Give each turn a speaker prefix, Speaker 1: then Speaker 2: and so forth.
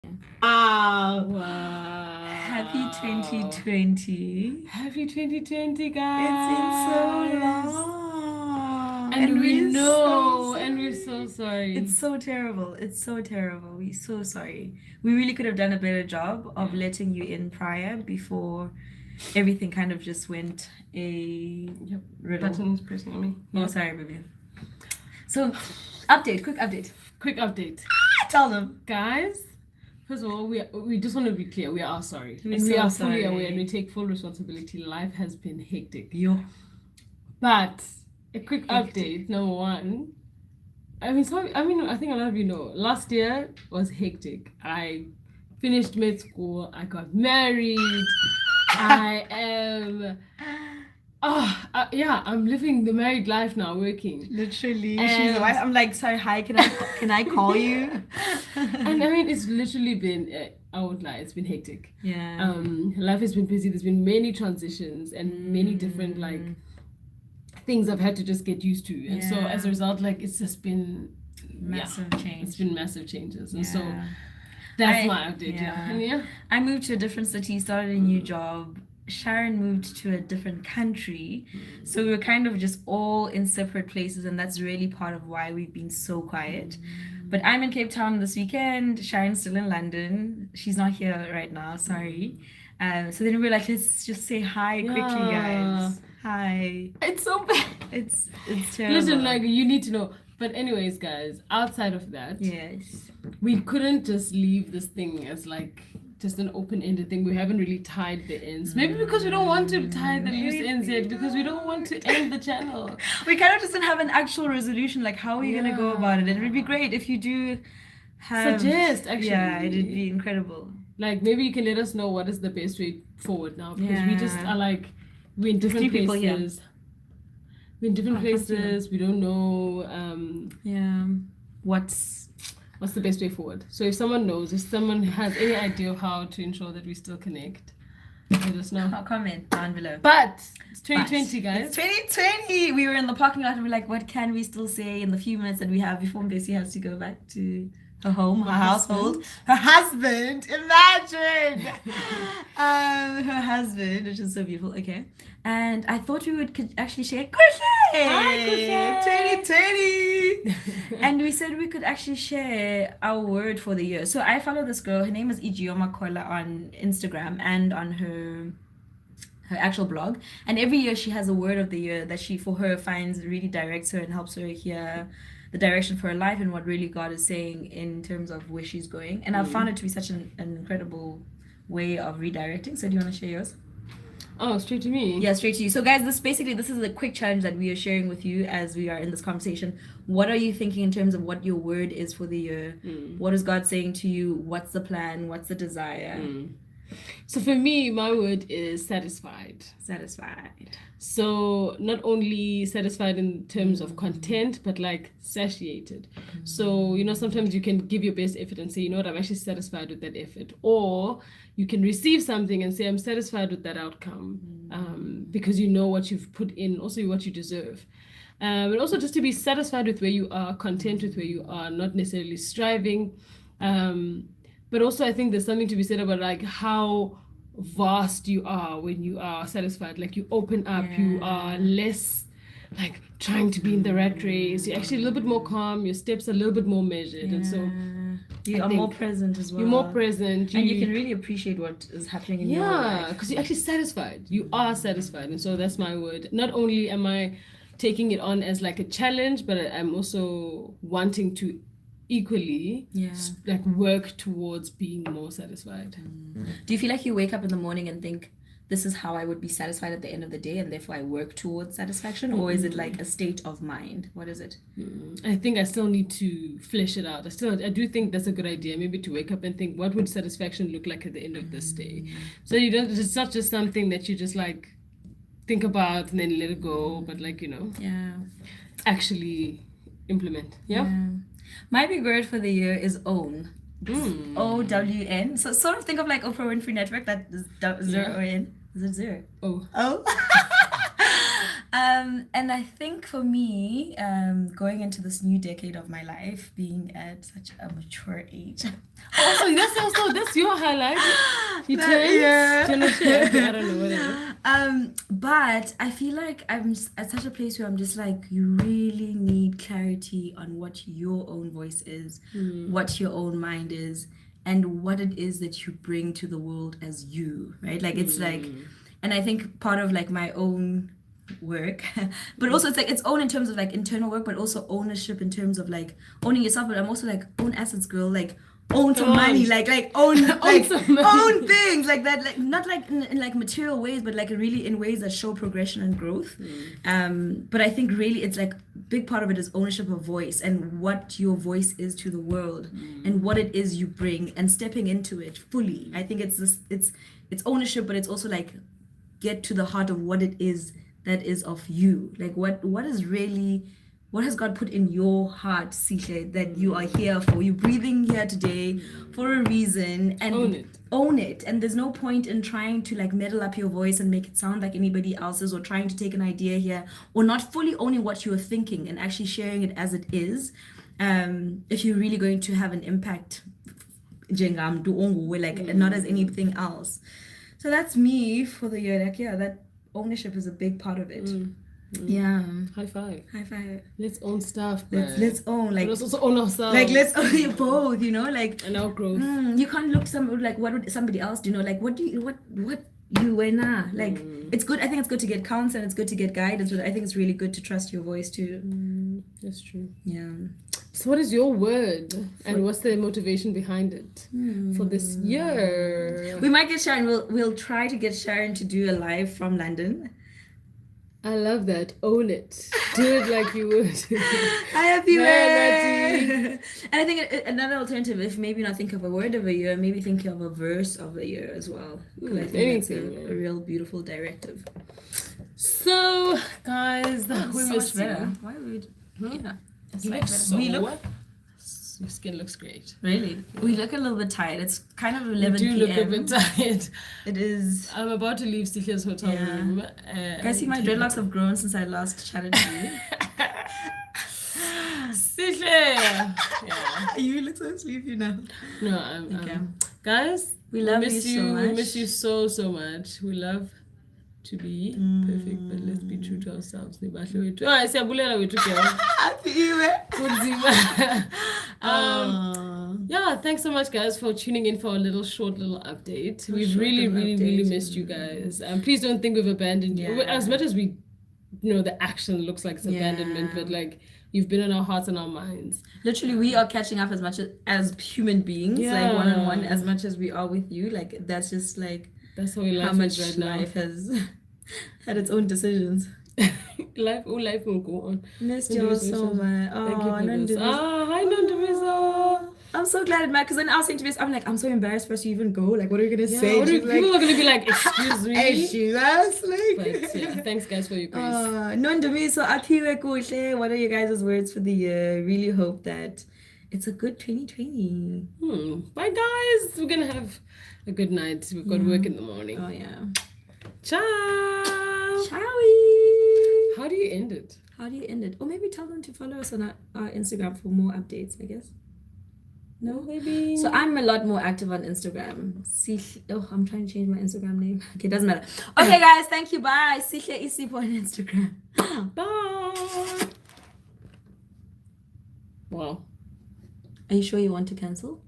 Speaker 1: Wow.
Speaker 2: Happy 2020.
Speaker 1: Happy 2020,
Speaker 2: It's been so
Speaker 1: guys.
Speaker 2: long.
Speaker 1: And we
Speaker 2: we're so
Speaker 1: know, and we're so
Speaker 2: sorry.
Speaker 1: sorry.
Speaker 2: It's so terrible. It's so terrible. We're so sorry. We really could have done a better job of letting you in prior before everything kind of just went a
Speaker 1: Yep.
Speaker 2: riddle.
Speaker 1: Button's pressing on me.
Speaker 2: Oh, sorry, baby. So, quick update.
Speaker 1: Quick update.
Speaker 2: Tell them.
Speaker 1: Guys, first of all, we just want to be clear. We are sorry.
Speaker 2: We're
Speaker 1: and we
Speaker 2: so
Speaker 1: are fully
Speaker 2: sorry.
Speaker 1: aware and we take full responsibility. Life has been hectic.
Speaker 2: Yo.
Speaker 1: But a quick update, number one. I think a lot of you know. Last year was hectic. I finished med school. I got married. I am. I'm living the married life now, working.
Speaker 2: Literally,
Speaker 1: And-
Speaker 2: she's the wife. I'm like, sorry, hi, can I call you?
Speaker 1: And I mean, it's literally been. I won't lie, it's been hectic.
Speaker 2: Yeah.
Speaker 1: Life has been busy. There's been many transitions and many different things I've had to just get used to, and so as a result, it's just been
Speaker 2: Massive change.
Speaker 1: It's been massive changes, and so
Speaker 2: Yeah.
Speaker 1: that's my update.
Speaker 2: Yeah. I moved to a different city, started a new job. Sharon moved to a different country. So we were kind of just all in separate places, and that's really part of why we've been so quiet. But I'm in Cape Town this weekend. Sharon's still in London. She's not here right now, sorry. So then we were like, let's just say hi quickly, guys. Hi.
Speaker 1: It's so bad.
Speaker 2: It's terrible.
Speaker 1: Listen, you need to know. But anyways, guys, outside of that,
Speaker 2: yes,
Speaker 1: we couldn't just leave this thing as just an open-ended thing. We haven't really tied the ends. Maybe because we don't want to tie the loose ends yet, because we don't want to end the channel.
Speaker 2: We kind of just didn't have an actual resolution. Like, how are we gonna go about it? It would be great if you do have
Speaker 1: suggest. Actually,
Speaker 2: yeah, it'd be incredible.
Speaker 1: Maybe you can let us know what is the best way forward now, because we just are we're in different places. We're in different places. We don't know. What's the best way forward? So if someone knows, if someone has any idea of how to ensure that we still connect, let us know.
Speaker 2: Comment down below.
Speaker 1: But it's 2020, guys.
Speaker 2: It's 2020. We were in the parking lot and we're like, what can we still say in the few minutes that we have before Bessie has to go back to her home, her household, her husband. Imagine, her husband, which is so beautiful. Okay, and I thought we could actually share
Speaker 1: Hi,
Speaker 2: 2020, and we said we could actually share our word for the year. So I follow this girl. Her name is Ijeoma Kola on Instagram and on her actual blog, and every year she has a word of the year that she for her finds really directs her and helps her hear the direction for her life and what really God is saying in terms of where she's going. And I've found it to be such an incredible way of redirecting. So do you want to share yours?
Speaker 1: Oh, straight to me?
Speaker 2: Yeah, straight to you. So guys, this is a quick challenge that we are sharing with you as we are in this conversation. What are you thinking in terms of what your word is for the year? What is God saying to you? What's the plan? What's the desire?
Speaker 1: So for me, my word is satisfied.
Speaker 2: Satisfied.
Speaker 1: So not only satisfied in terms of content, but satiated. So, sometimes you can give your best effort and say, you know what, I'm actually satisfied with that effort. Or you can receive something and say, I'm satisfied with that outcome, because you know what you've put in, also what you deserve. But also just to be satisfied with where you are, content with where you are, not necessarily striving. But also I think there's something to be said about how vast you are when you are satisfied. You open up, you are less trying to be in the rat race. You're actually a little bit more calm, your steps are a little bit more measured, and so
Speaker 2: you are more present as well.
Speaker 1: You're more present,
Speaker 2: and you can really appreciate what is happening in your life.
Speaker 1: Because you're actually satisfied. You are satisfied, and so that's my word. Not only am I taking it on as a challenge, but I'm also wanting to equally work towards being more satisfied.
Speaker 2: Do you feel like you wake up in the morning and think, this is how I would be satisfied at the end of the day, and therefore I work towards satisfaction? Or is it a state of mind? What is it?
Speaker 1: I think I still need to flesh it out. I do think that's a good idea, maybe to wake up and think, what would satisfaction look like at the end of this day? So it's not just something that you just think about and then let it go, but actually implement.
Speaker 2: My big word for the year is own. OWN. So sort of think of Oprah Winfrey Network, that is zero O-N. Is it zero?
Speaker 1: Oh.
Speaker 2: And I think for me, going into this new decade of my life, being at such a mature age.
Speaker 1: Also, that's your highlight. You
Speaker 2: That-
Speaker 1: turned.
Speaker 2: yeah.
Speaker 1: Do you wanna share? Okay, I don't know whatever.
Speaker 2: But I feel like I'm at such a place where I'm just like, you really need clarity on what your own voice is, what your own mind is, and what it is that you bring to the world as you, right? Like it's like, and I think part of like my own work, but also it's like its own in terms of like internal work, but also ownership in terms of like owning yourself. But I'm also like own assets, girl. Like own some
Speaker 1: Come
Speaker 2: money,
Speaker 1: on.
Speaker 2: like own like
Speaker 1: some money.
Speaker 2: own things like that, like not like in like material ways, but like really in ways that show progression and growth. But I think really it's like big part of it is ownership of voice and what your voice is to the world and what it is you bring and stepping into it fully. I think it's this it's ownership, but it's also like get to the heart of what it is that is of you, like what is really, what has God put in your heart, Sihle, that you are here for? You're breathing here today for a reason, and own it. And there's no point in trying to like meddle up your voice and make it sound like anybody else's, or trying to take an idea here, or not fully owning what you're thinking and actually sharing it as it is. If you're really going to have an impact, like not as anything else. So that's me for the year. Like, yeah, that ownership is a big part of it. Yeah.
Speaker 1: High five.
Speaker 2: High five.
Speaker 1: Let's own stuff.
Speaker 2: Let's own, like,
Speaker 1: let's also own ourselves.
Speaker 2: like let's own both, you know, like,
Speaker 1: and our growth.
Speaker 2: You can't look somebody like what would somebody else do, you know, like what you and like it's good. I think it's good to get counsel and it's good to get guidance, but I think it's really good to trust your voice too.
Speaker 1: That's true.
Speaker 2: Yeah.
Speaker 1: So what is your word and what's the motivation behind it for this year?
Speaker 2: We might get Sharon. We'll try to get Sharon to do a live from London.
Speaker 1: I love that. Own it. Do it like you would.
Speaker 2: I have you. And I think another alternative, if maybe not think of a word of a year, maybe think of a verse of a year as well. I think that's a real beautiful directive.
Speaker 1: So, guys,
Speaker 2: we missed better. Why would we? Yeah,
Speaker 1: you look so
Speaker 2: we look.
Speaker 1: Your skin looks great.
Speaker 2: Really? We look a little bit tired. It's kind of 11
Speaker 1: p.m. We do look a bit tired.
Speaker 2: It is.
Speaker 1: I'm about to leave Sihle's hotel room.
Speaker 2: Guys, see, my dreadlocks have grown since I last chatted to you.
Speaker 1: Sihle! Yeah.
Speaker 2: You look so sleepy now.
Speaker 1: No, I'm okay. Guys,
Speaker 2: we love you so much.
Speaker 1: We miss you so much. We love to be perfect, but let's be true to ourselves. Yeah, thanks so much, guys, for tuning in for a short little update. We've really missed you guys. Please don't think we've abandoned you. As much as we, the action looks like it's abandonment, but like you've been in our hearts and our minds. Literally, we are catching up as much as human beings, like one-on-one, as much as we are with you. Like that's just like that's how much right life has had its own decisions. life will go on. Missed you so much. Thank you, hi, Nondamiso. I'm so glad it mattered, because then I was saying to this, I'm like, I'm so embarrassed for us to even go. Like, what are we gonna say? People are gonna be like, excuse me. Excuse us. But yeah, thanks guys for your grace. Nondamiso, Akiwe Kuhle. What are you guys' words for the year? Really hope that it's a good 2020. Bye guys. We're gonna have a good night. We've got work in the morning. Oh yeah. Ciao. Ciao. How do you end it? Or maybe tell them to follow us on our Instagram for more updates, I guess. No, maybe. So I'm a lot more active on Instagram. I'm trying to change my Instagram name. Okay, doesn't matter. Okay, guys, thank you. Bye. Sihle Isipo on Instagram. Bye. Wow. Are you sure you want to cancel?